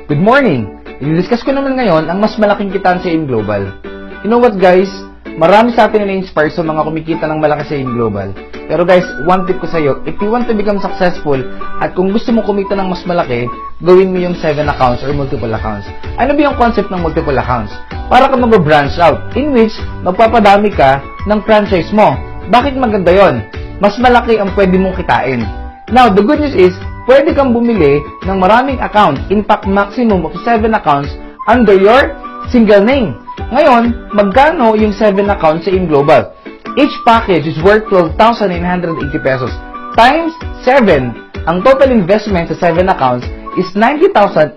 Good morning! I-discuss ko naman ngayon ang mas malaking kitaan sa AIM Global. You know what guys? Marami sa atin na na-inspire sa mga kumikita ng malaki sa AIM Global. Pero guys, one tip ko sa iyo, if you want to become successful at kung gusto mo kumita ng mas malaki, gawin mo yung 7 accounts or multiple accounts. Ano ba yung concept ng multiple accounts? Para ka mag-branch out, in which magpapadami ka ng franchise mo. Bakit maganda yon? Mas malaki ang pwede mong kitain. Now, the good news is, pwede kang bumili ng maraming account, in fact, maximum of 7 accounts under your single name. Ngayon, magkano yung 7 accounts sa AIM Global? Each package is worth 12,980 pesos times 7. Ang total investment sa 7 accounts is 90,860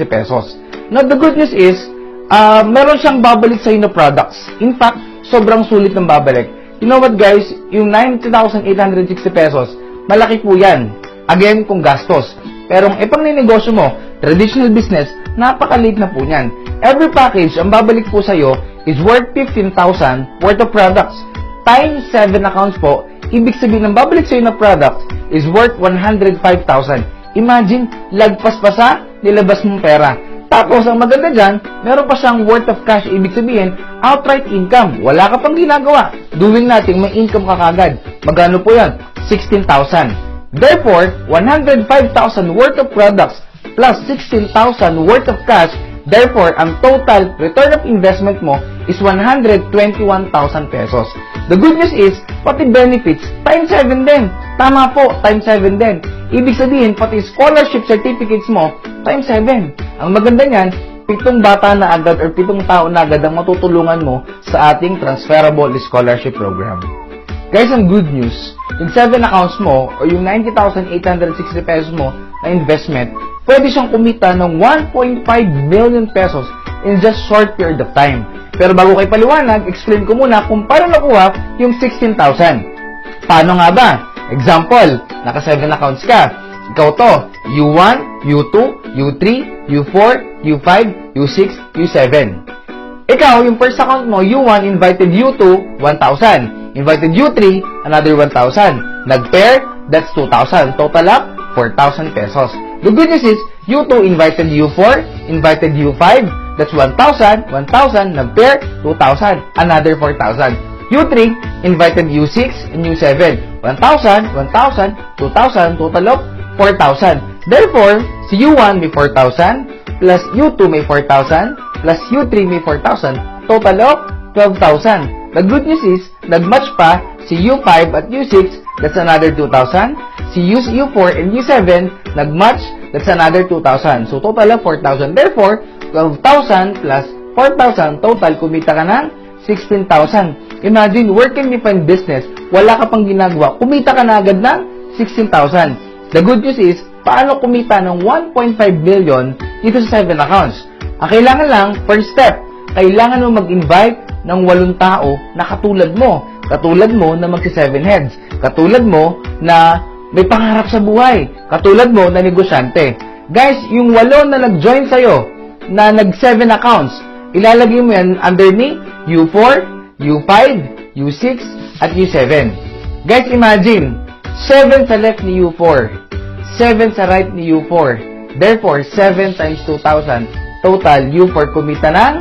pesos. Now, the good news is, meron siyang babalik sa inyo products. In fact, sobrang sulit ng babalik. You know what guys? Yung 90,860 pesos, malaki po yan. Again, kung gastos. Pero kung ipang-ninegosyo mo, traditional business, napakaliit na po niyan. Every package, ang babalik po sa'yo is worth 15,000 worth of products. Times 7 accounts po, ibig sabihin ng babalik sa'yo na product is worth 105,000. Imagine, lagpas pa sa nilabas mong pera. Tapos, ang maganda dyan, meron pa siyang worth of cash. Ibig sabihin, outright income. Wala ka pang ginagawa. Doing natin, may income ka kagad. Magkano po yan? 16,000. Therefore, 105,000 worth of products plus 16,000 worth of cash. Therefore, ang total return of investment mo is 121,000 pesos. The good news is, pati benefits, times 7 din. Tama po, times 7 din. Ibig sabihin, pati scholarship certificates mo, times 7. Ang maganda niyan, 7 bata na agad or 7 tao na agad ang matutulungan mo sa ating transferable scholarship program. Guys, ang good news, yung 7 accounts mo o yung 90,860 pesos mo na investment, pwede siyang kumita ng 1.5 million pesos in just short period of time. Pero bago kayo paliwanag, explain ko muna kung paano nakuha yung 16,000. Paano nga ba? Example, naka 7 accounts ka. Ikaw to, U1, U2, U3, U4, U5, U6, U7. Ikaw, yung first account mo, U1 invited U2, 1,000. Invited U3, another 1,000. Nag-pair, that's 2,000. Total up, 4,000 pesos. The good news is, U2 invited U4, invited U5, that's 1,000, 1,000, nag-pair, 2,000. Another 4,000. U3 invited U6 and U7, 1,000, 1,000, 2,000, total of 4,000. Therefore, si U1 may 4,000, plus U2 may 4,000, plus U3 may 4,000, total of 12,000. The good news is, nag-match pa si U5 at U6, that's another 2,000. Si U4 and U7, nag-match, that's another 2,000. So, total of 4,000. Therefore, 12,000 plus 4,000, total, kumita ka ng 16,000. Imagine, work and define business, wala ka pang ginagawa, kumita ka na agad ng 16,000. The good news is, paano kumita ng 1.5 billion dito sa 7 accounts? Ang kailangan lang, first step, kailangan mo mag-invite ng 8 tao na katulad mo. Katulad mo na magsi-7 heads. Katulad mo na may pangarap sa buhay. Katulad mo na negosyante. Guys, yung 8 na nag-join sa'yo, na nag-7 accounts, ilalagay mo yan under ni U4, U5, U6, at U7. Guys, imagine, 7 sa left ni U4, 7 sa right ni U4. Therefore, 7 times 2,000. Total, U4 kumita ng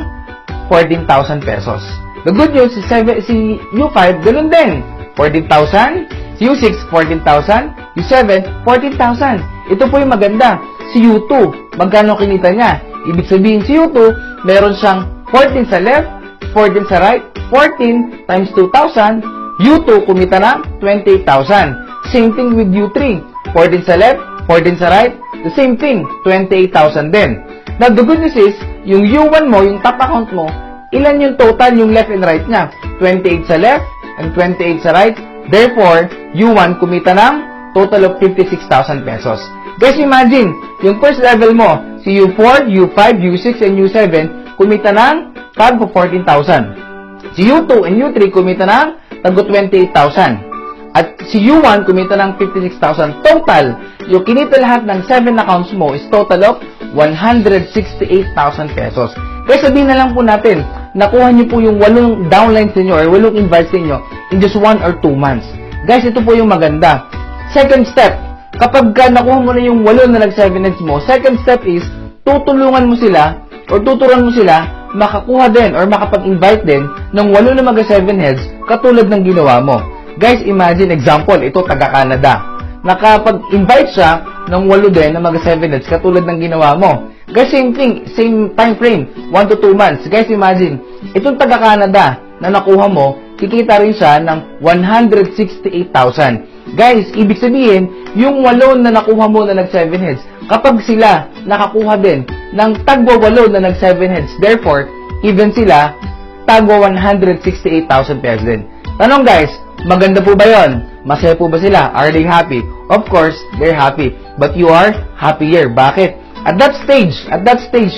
14,000 pesos. The good news, si U5, ganun din. 14,000. Si U6, 14,000. U7, 14,000. Ito po yung maganda. Si U2, magkano kinita niya? Ibig sabihin, si U2, meron siyang 14 sa left, 14 sa right, 14 times 2,000. U2, kumita ng 28,000. Same thing with U3. 14 sa left, 14 sa right, the same thing, 28,000 din. Now, the good news is, yung U1 mo, yung top account mo, ilan yung total yung left and right niya? 28 sa left and 28 sa right. Therefore, U1 kumita ng total of 56,000 pesos. Guys, imagine, yung first level mo, si U4, U5, U6, and U7, kumita ng tagpo 14,000. Si U2 and U3 kumita ng tagpo 28,000. At si U1 kumita ng 56,000. Total, yung kinita lahat ng 7 accounts mo is total of 168,000 pesos. Kaya sabihin na lang po natin, nakuha niyo po yung 8 downlines niyo or 8 invites niyo in just 1 or 2 months. Guys, ito po yung maganda. Second step, kapag nakuha mo na yung 8 na nag-7 heads mo, second step is, tutulungan mo sila or tuturuan mo sila makakuha din or makapag-invite din ng 8 na mga 7 heads katulad ng ginawa mo. Guys, imagine, example, ito taga-Canada. Nakapag-invite siya ng 8 din na mga 7 heads katulad ng ginawa mo. Guys, same thing, same time frame, 1 to 2 months. Guys, imagine, itong taga-Canada na nakuha mo, kikita rin siya ng 168,000. Guys, ibig sabihin, yung 8 na nakuha mo na nag 7 heads, kapag sila nakakuha din ng tagwa 8 na nag 7 heads, therefore, even sila, tagwa 168,000 pesos din. Tanong guys, maganda po ba yon? Masaya po ba sila? Are they happy? Of course, they're happy. But you are happier. Bakit? At that stage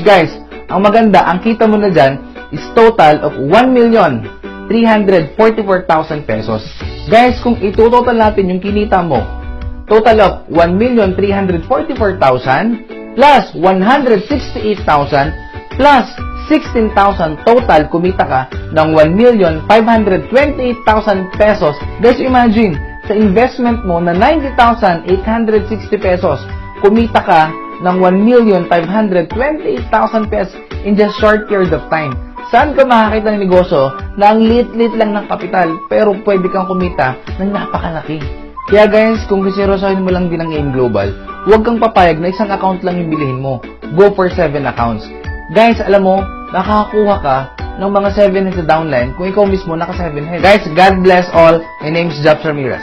guys, ang maganda, ang kita mo na dyan is total of 1,344,000 pesos. Guys, kung itutotal natin yung kinita mo, total of 1,344,000 plus 168,000 plus 16,000 total, kumita ka ng 1,528,000 pesos. Guys, imagine, sa investment mo na 90,860 pesos, kumita ka ng 1,528,000 pesos in just short period of time. Saan ka makakita ng negosyo na ang lit-lit lang ng kapital pero pwede kang kumita ng napakalaki? Kaya guys, kung seryosohin mo lang din ang AIM Global, huwag kang papayag na isang account lang yung bilhin mo. Go for 7 accounts. Guys, alam mo, nakakakuha ka ng mga 7 heads sa downline kung ikaw mismo naka 7 heads. Guys, God bless all. My name is Jobs Ramirez.